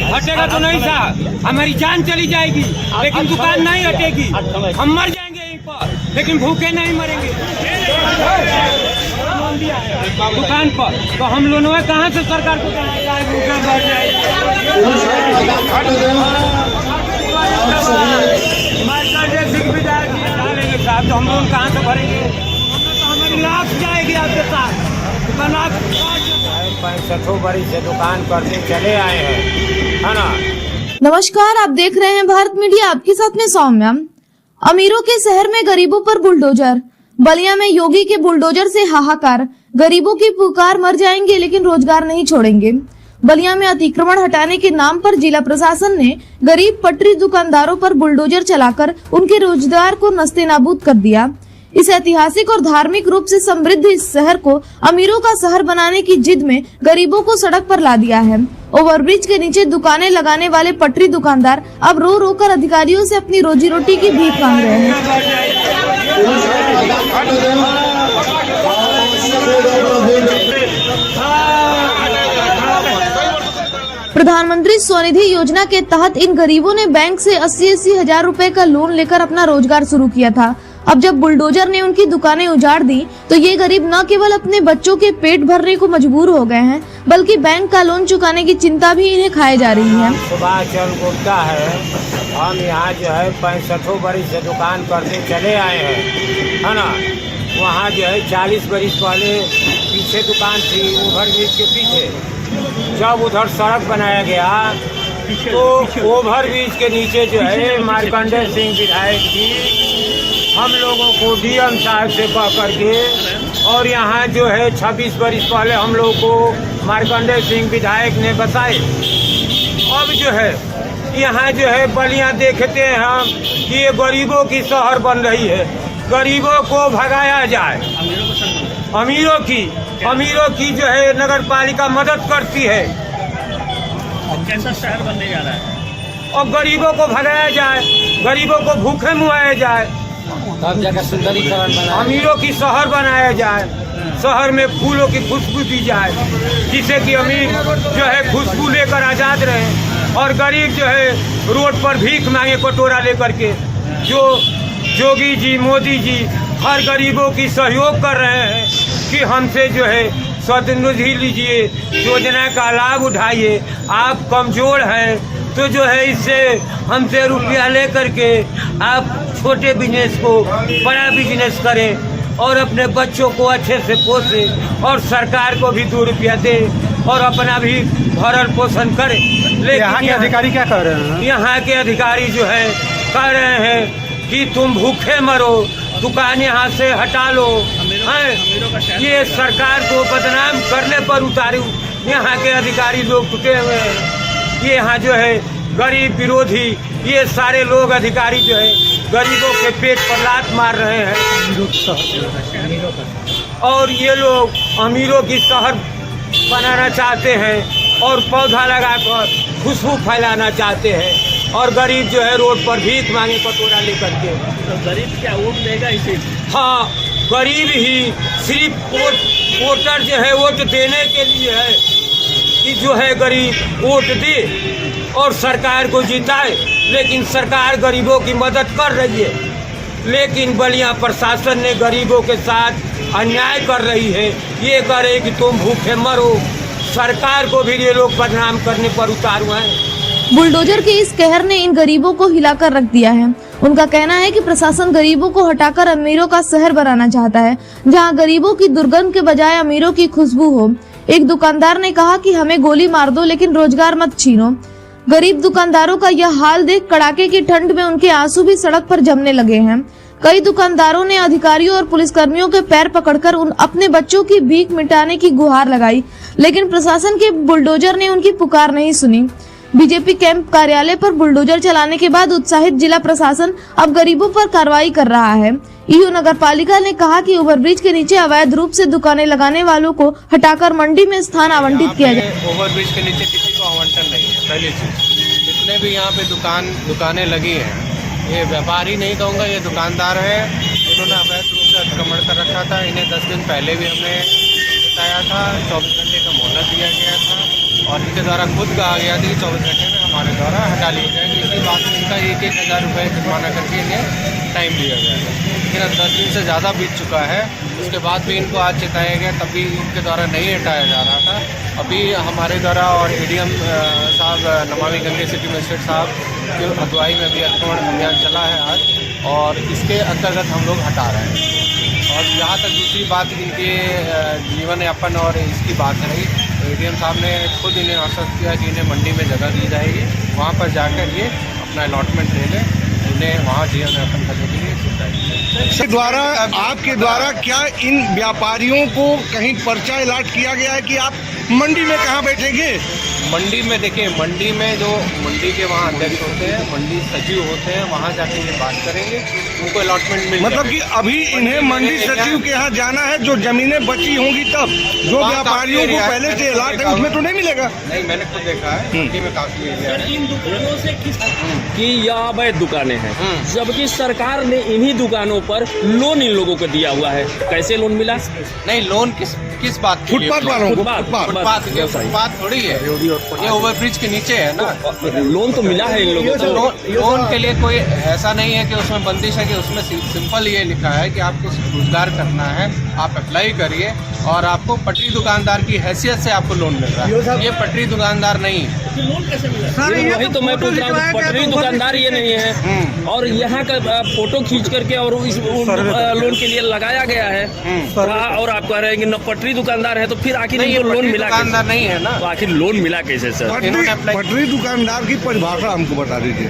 हटेगा तो नहीं साहब, हमारी जान चली जाएगी, लेकिन दुकान नहीं हटेगी। हम मर जाएंगे यहीं पर, लेकिन भूखे नहीं मरेंगे दुकान पर। तो हम लोगों ने कहाँ से सरकार को भूखे मर जाएंगे साहब, तो हम लोग कहाँ से भरेंगे? तो हमारी लाश जाएगी आपके साथ। 65 बरिस से दुकान करते चले आए हैं, है ना। नमस्कार, आप देख रहे हैं भारत मीडिया, आपके साथ में सौम्या। अमीरों के शहर में गरीबों पर बुलडोजर। बलिया में योगी के बुलडोजर से हाहाकार। गरीबों की पुकार, मर जाएंगे लेकिन रोजगार नहीं छोड़ेंगे। बलिया में अतिक्रमण हटाने के नाम पर जिला प्रशासन ने गरीब पटरी दुकानदारों पर बुलडोजर चलाकर उनके रोजगार को नस्तेनाबूद कर दिया। इस ऐतिहासिक और धार्मिक रूप से समृद्ध इस शहर को अमीरों का शहर बनाने की जिद में गरीबों को सड़क पर ला दिया है। ओवरब्रिज के नीचे दुकानें लगाने वाले पटरी दुकानदार अब रो रो कर अधिकारियों से अपनी रोजी रोटी की भीख मांग रहे हैं। प्रधानमंत्री स्वनिधि योजना के तहत इन गरीबों ने बैंक से 80-80 हजार रुपए का लोन लेकर अपना रोजगार शुरू किया था। अब जब बुलडोजर ने उनकी दुकानें उजाड़ दी तो ये गरीब न केवल अपने बच्चों के पेट भरने को मजबूर हो गए हैं, बल्कि बैंक का लोन चुकाने की चिंता भी इन्हें खाए जा रही है। सुभाष चंद्र गुप्ता है, हम यहाँ जो है 65 बरिस से दुकान करते चले आए हैं, है ना। वहाँ जो है 40 बरिस पहले पीछे दुकान थी, ओवरब्रिज के पीछे। जब उधर सड़क बनाया गया तो ओवरब्रिज के नीचे जो है मार्कंडेय सिंह विधायक जी हम लोगों को डीएम साहब से कह करके, और यहाँ जो है 26 बरिस पहले हम लोग को मार्कंडेय सिंह विधायक ने बताए। अब जो है यहाँ जो है बलिया देखते हैं हम कि ये गरीबों की शहर बन रही है। गरीबों को भगाया जाए, अमीरों की जो है नगर पालिका मदद करती है। कैसा शहर बनने जा रहा है? और गरीबों को भगाया जाए, गरीबों को भूखे मुआया जाए, तब जाकर सुंदरीकरण बनाया, अमीरों की शहर बनाया जाए। शहर में फूलों की खुशबू दी जाए, जिससे कि अमीर जो है खुशबू लेकर आजाद रहे और गरीब जो है रोड पर भीख मांगे कटोरा लेकर के। जो योगी जी, मोदी जी हर गरीबों की सहयोग कर रहे हैं कि हमसे जो है स्वनिधि लीजिए, योजना का लाभ उठाइए। आप कमजोर हैं तो जो है इससे हमसे रुपया ले करके आप छोटे बिजनेस को बड़ा बिजनेस करें और अपने बच्चों को अच्छे से पोसें और सरकार को भी 2 रुपया दें और अपना भी भरण पोषण करें। लेकिन यहाँ के अधिकारी क्या कर रहे हैं? यहाँ के अधिकारी जो है कह रहे हैं कि तुम भूखे मरो, दुकान यहाँ से हटा लो। ये सरकार को बदनाम करने पर उतारू यहाँ के अधिकारी लोग टूटे हुए हैं। ये यहाँ जो है गरीब विरोधी ये सारे लोग अधिकारी जो है गरीबों के पेट पर लात मार रहे हैं और ये लोग अमीरों की शहर बनाना चाहते हैं और पौधा लगाकर खुशबू फैलाना चाहते हैं और गरीब जो है रोड पर भीख मांगे कटोरा लेकर के। तो गरीब क्या वोट देगा इसे? हाँ, गरीब ही सिर्फ वोटर जो है वोट देने के लिए है कि जो है गरीब वोट दे और सरकार को जिताए। लेकिन सरकार गरीबों की मदद कर रही है, लेकिन बलिया प्रशासन ने गरीबों के साथ अन्याय कर रही है। ये करे कि तुम भूखे मरो, सरकार को भी ये लोग बदनाम करने पर उतारू हैं। बुलडोजर के इस कहर ने इन गरीबों को हिलाकर रख दिया है। उनका कहना है कि प्रशासन गरीबों को हटाकर अमीरों का शहर बनाना चाहता है, जहां गरीबों की दुर्गंध के बजाय अमीरों की खुशबू हो। एक दुकानदार ने कहा कि हमें गोली मार दो लेकिन रोजगार मत छीनो। गरीब दुकानदारों का यह हाल देख कड़ाके की ठंड में उनके आंसू भी सड़क पर जमने लगे हैं। कई दुकानदारों ने अधिकारियों और पुलिसकर्मियों के पैर पकड़कर अपने बच्चों की भीख मिटाने की गुहार लगाई, लेकिन प्रशासन के बुलडोजर ने उनकी पुकार नहीं सुनी। बीजेपी कैंप कार्यालय पर बुलडोजर चलाने के बाद उत्साहित जिला प्रशासन अब गरीबों पर कार्रवाई कर रहा है। ईयू नगर पालिका ने कहा कि ओवरब्रिज के नीचे अवैध रूप से दुकानें लगाने वालों को हटाकर मंडी में स्थान आवंटित किया जाए। ओवरब्रिज के नीचे किसी को आवंटन नहीं है। पहली चीज, जितने भी यहाँ पे दुकानें लगी हैं, ये व्यापारी नहीं कहूँगा, ये दुकानदार है जिन्होंने अवैध रूप से अतिक्रमण कर रखा था। इन्हें 10 दिन पहले भी हमने बताया था, 24 घंटे का मोहलत दिया गया था। और इनके द्वारा खुद कहा गया था कि 24 घंटे में हमारे द्वारा हटा लिया जाएगा। इसी बात में इनका 1,000 रुपये जुर्माना करके इन्हें टाइम दिया जाएगा। लेकिन अब 10 दिन से ज़्यादा बीत चुका है, उसके बाद भी इनको आज चेताया गया, तब भी इनके द्वारा नहीं हटाया जा रहा था। अभी हमारे द्वारा और एडीएम साहब नमामि गंगे सिटी मजिस्ट्रेट साहब की अगुवाई में भी अतिक्रमण अभियान चला है आज, और इसके अंतर्गत हम लोग हटा रहे हैं। और जहाँ तक दूसरी बात इनके जीवन यापन और इसकी बात रही, तो एडीएम साहब ने खुद इन्हें आश्वस्त किया कि इन्हें मंडी में जगह दी जाएगी, वहाँ पर जाकर ये अपना अलॉटमेंट ले लें, इन्हें वहाँ जीवन यापन करने के लिए द्वारा आपके द्वारा क्या इन व्यापारियों को कहीं पर्चा अलॉट किया गया है कि आप मंडी में कहाँ बैठेंगे? मंडी में देखिए, मंडी में जो मंडी के वहाँ अध्यक्ष होते हैं, मंडी सचिव होते हैं, वहाँ जाके ये बात करेंगे, उनको अलॉटमेंट मिल मतलब कि अभी इन्हें मंडी सचिव के यहाँ जाना है, जो जमीनें बची होंगी तब जो व्यापारियों को पहले से अलॉट है उसमें तो नहीं मिलेगा? नहीं, मैंने खुद देखा है मंडी में काफी एरिया है। इन दुकानों से किस कि यह अवैध दुकानें हैं, जबकि सरकार ने इन्हीं दुकानों पर लोन इन लोगों को दिया हुआ है। कैसे लोन मिला? नहीं, लोन किस बात के लिए? फुटपाथ वालों को? फुटपाथ थोड़ी है, ये ओवरब्रिज के नीचे है ना। लोन तो मिला है इन लोगों को। लोन के लिए कोई ऐसा नहीं है कि उसमें बंदिश है, कि उसमें सिंपल ये लिखा है कि आपको रोजगार करना है, आप अप्लाई करिए और आपको पटरी दुकानदार की हैसियत से आपको लोन मिल रहा है। ये पटरी दुकानदार नहीं है। लोन कैसे मिला? वही तो मैं पूछ रहा हूँ, पटरी दुकानदार ये नहीं है, और यहाँ का फोटो खींच करके और इस लोन के लिए लगाया गया है, और आप कह रहे हैं कि न पटरी दुकानदार है, तो फिर आखिर नहीं, लोन मिला दुकानदार नहीं है ना, तो आखिर लोन मिला कैसे सर? पटरी दुकानदार की परिभाषा हमको बता दीजिए।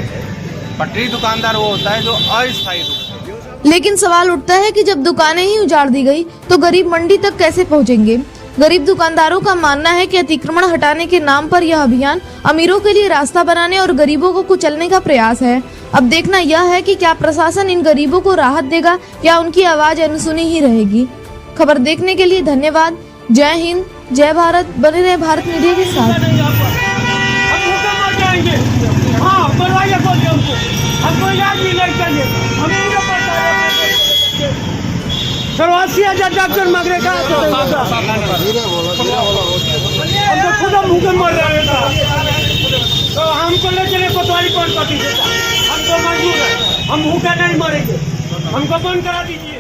पटरी दुकानदार वो होता है जो अस्थायी रूप से। लेकिन सवाल उठता है कि जब दुकानें ही उजाड़ दी गई तो गरीब मंडी तक कैसे पहुंचेंगे? गरीब दुकानदारों का मानना है कि अतिक्रमण हटाने के नाम पर यह अभियान अमीरों के लिए रास्ता बनाने और गरीबों को कुचलने का प्रयास है। अब देखना यह है कि क्या प्रशासन इन गरीबों को राहत देगा या उनकी आवाज अनसुनी ही रहेगी। खबर देखने के लिए धन्यवाद। जय हिंद, जय भारत। बने रहे भारत मीडिया के साथ। हाँ, बोलवाइए, बोलिए हमको, हमको याद भी नहीं चाहिए, हमें सरवासी हजार डॉक्टर मांग रहे, हम तो खुद भूखे मर रहे हैं, तो हमको ले चले कोतवाली कौन पार्टी देता, हम तो मंजूर है, हम भूखे नहीं मरेंगे, हमको बंद करा दीजिए।